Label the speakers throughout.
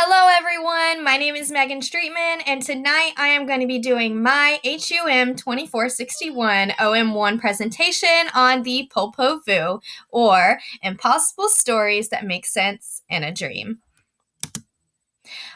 Speaker 1: Hello, everyone. My name is Megan Streetman, and tonight I am going to be doing my HUM2461 OM1 presentation on the Popol Vuh, or Impossible Stories That Make Sense in a Dream.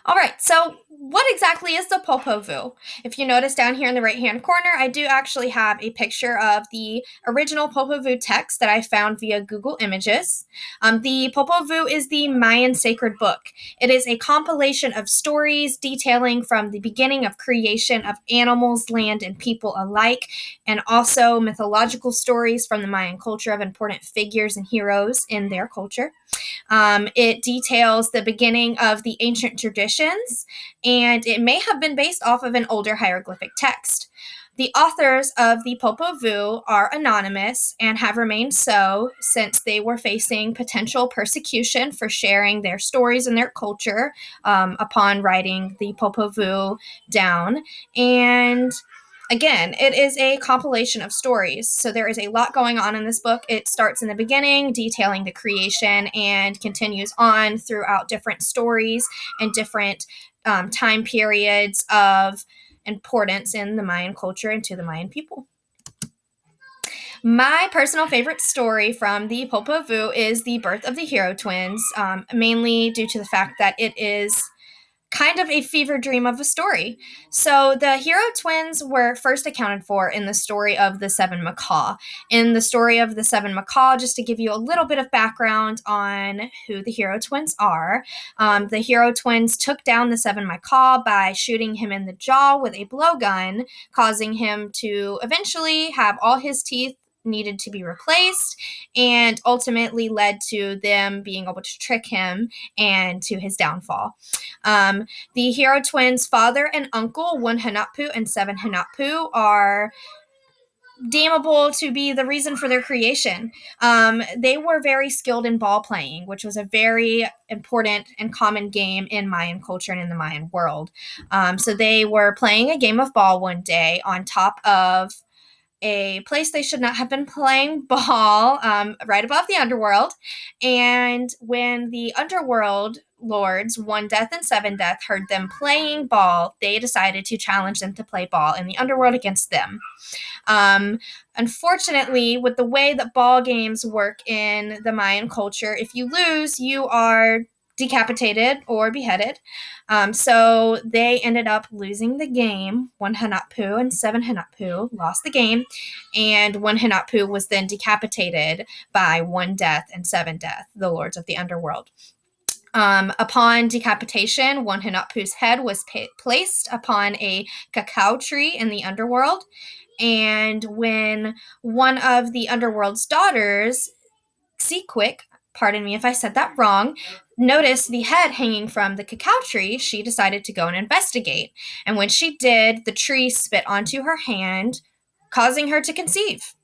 Speaker 1: All right, so what exactly is the Popol Vuh? If you notice down here in the right-hand corner, I do actually have a picture of the original Popol Vuh text that I found via Google Images. The Popol Vuh is the Mayan sacred book. It is a compilation of stories detailing from the beginning of creation of animals, land, and people alike, and also mythological stories from the Mayan culture of important figures and heroes in their culture. It details the beginning of the ancient traditions, and it may have been based off of an older hieroglyphic text. The authors of the Popol Vuh are anonymous and have remained so since they were facing potential persecution for sharing their stories and their culture upon writing the Popol Vuh down. And again, it is a compilation of stories. So there is a lot going on in this book. It starts in the beginning, detailing the creation, and continues on throughout different stories and different time periods of importance in the Mayan culture and to the Mayan people. My personal favorite story from the Popol Vuh is the birth of the hero twins, mainly due to the fact that it is kind of a fever dream of a story. So the hero twins were first accounted for in the story of the Seven Macaw. In the story of the Seven Macaw, just to give you a little bit of background on who the hero twins are, the hero twins took down the Seven Macaw by shooting him in the jaw with a blowgun, causing him to eventually have all his teeth needed to be replaced, and ultimately led to them being able to trick him and to his downfall. The hero twins' father and uncle, 1 Hunappu and 7 Hunappu, are deemable to be the reason for their creation. They were very skilled in ball playing, which was a very important and common game in Mayan culture and in the Mayan world. So they were playing a game of ball one day on top of a place they should not have been playing ball, right above the underworld. And when the underworld lords, 1 Death and 7 Death, heard them playing ball, they decided to challenge them to play ball in the underworld against them. Unfortunately, with the way that ball games work in the Mayan culture, if you lose, you are decapitated or beheaded. So they ended up losing the game. 1 Hunappu and 7 Hunappu lost the game, and 1 Hunappu was then decapitated by 1 Death and 7 Death, the lords of the underworld. Upon decapitation, 1 Hunappu's head was placed upon a cacao tree in the underworld. And when one of the underworld's daughters, Sequick, pardon me if I said that wrong, noticed the head hanging from the cacao tree, she decided to go and investigate. And when she did, the tree spit onto her hand, causing her to conceive.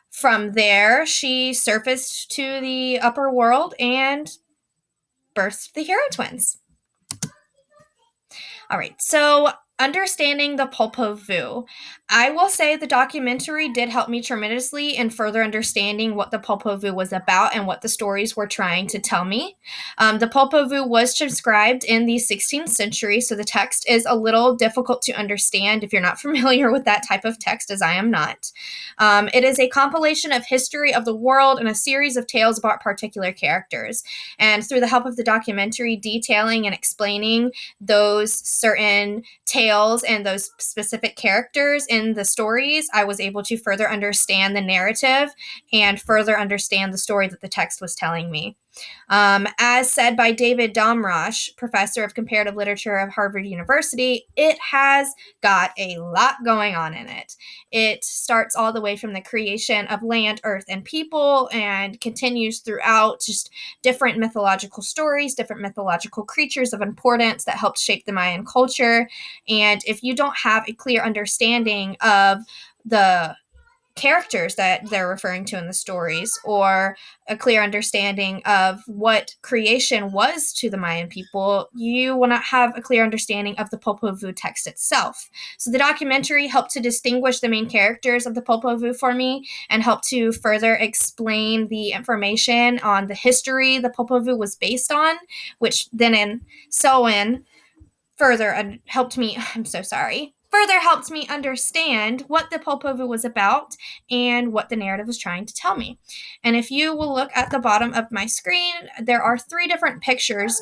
Speaker 1: From there, she surfaced to the upper world and birthed the hero twins. All right, so understanding the Popol Vuh. I will say the documentary did help me tremendously in further understanding what the Popol Vuh was about and what the stories were trying to tell me. The Popol Vuh was transcribed in the 16th century, so the text is a little difficult to understand if you're not familiar with that type of text, as I am not. It is a compilation of history of the world and a series of tales about particular characters. And through the help of the documentary detailing and explaining those certain tales and those specific characters in the stories, I was able to further understand the narrative and further understand the story that the text was telling me. As said by David Domrosh, professor of comparative literature of Harvard University, it has got a lot going on in it. It starts all the way from the creation of land, earth, and people, and continues throughout just different mythological stories, different mythological creatures of importance that helped shape the Mayan culture. And if you don't have a clear understanding of the characters that they're referring to in the stories, or a clear understanding of what creation was to the Mayan people, you will not have a clear understanding of the Popol Vuh text itself. So the documentary helped to distinguish the main characters of the Popol Vuh for me and helped to further explain the information on the history the Popol Vuh was based on, which then further helped me, further helped me understand what the Popol Vuh was about and what the narrative was trying to tell me. And if you will look at the bottom of my screen, there are 3 different pictures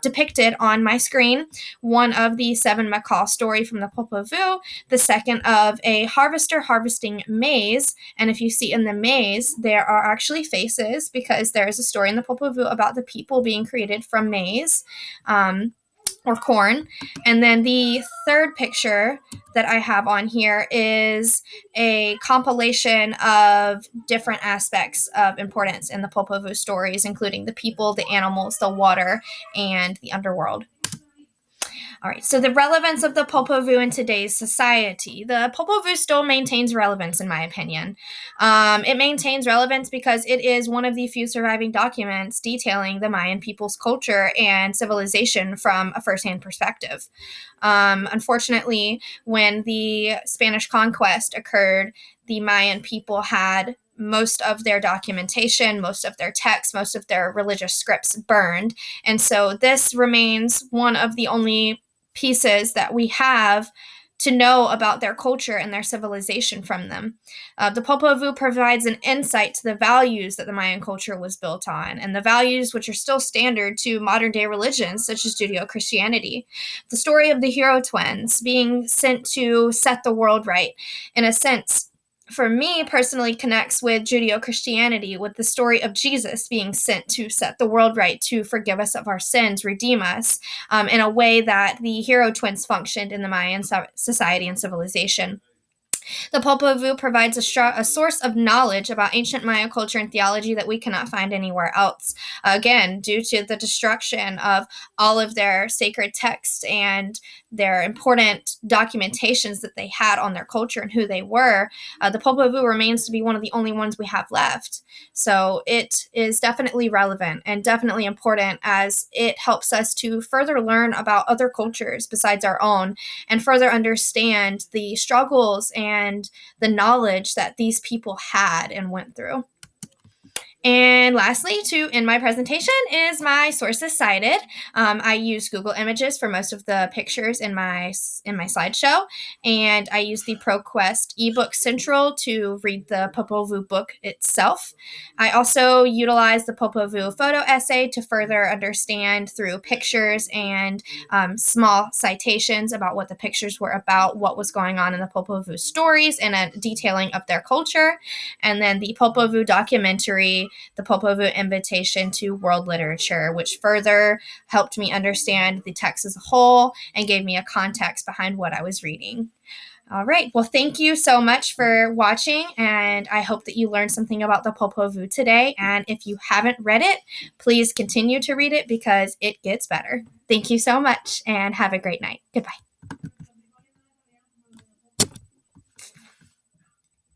Speaker 1: depicted on my screen. One of the 7 Macaw story from the Popol Vuh, the second of a harvester harvesting maize. And if you see in the maize, there are actually faces, because there is a story in the Popol Vuh about the people being created from maize. Or corn. And then the third picture that I have on here is a compilation of different aspects of importance in the Popol Vuh stories, including the people, the animals, the water, and the underworld. All right, so the relevance of the Popol Vuh in today's society. The Popol Vuh still maintains relevance, in my opinion. It maintains relevance because it is one of the few surviving documents detailing the Mayan people's culture and civilization from a firsthand perspective. Unfortunately, when the Spanish conquest occurred, the Mayan people had most of their documentation, most of their texts, most of their religious scripts burned. And so this remains one of the only pieces that we have to know about their culture and their civilization from them. The Popol Vuh provides an insight to the values that the Mayan culture was built on, and the values which are still standard to modern day religions such as Judeo-Christianity. The story of the hero twins being sent to set the world right, in a sense, for me personally, connects with Judeo-Christianity, with the story of Jesus being sent to set the world right, to forgive us of our sins, redeem us, in a way that the hero twins functioned in the Mayan society and civilization. The Popol Vuh provides a source of knowledge about ancient Maya culture and theology that we cannot find anywhere else. Again, due to the destruction of all of their sacred texts and their important documentations that they had on their culture and who they were, the Popol Vuh remains to be one of the only ones we have left. So it is definitely relevant and definitely important, as it helps us to further learn about other cultures besides our own and further understand the struggles and the knowledge that these people had and went through. And lastly, to end my presentation, is my sources cited. I use Google Images for most of the pictures in my slideshow, and I use the ProQuest eBook Central to read the Popol Vuh book itself. I also utilize the Popol Vuh photo essay to further understand through pictures and small citations about what the pictures were about, what was going on in the Popol Vuh stories, and a detailing of their culture. And then the Popol Vuh documentary, the Popol Vuh Invitation to World Literature, which further helped me understand the text as a whole and gave me a context behind what I was reading. All right. Well, thank you so much for watching, and I hope that you learned something about the Popol Vuh today. And if you haven't read it, please continue to read it because it gets better. Thank you so much, and have a great night. Goodbye.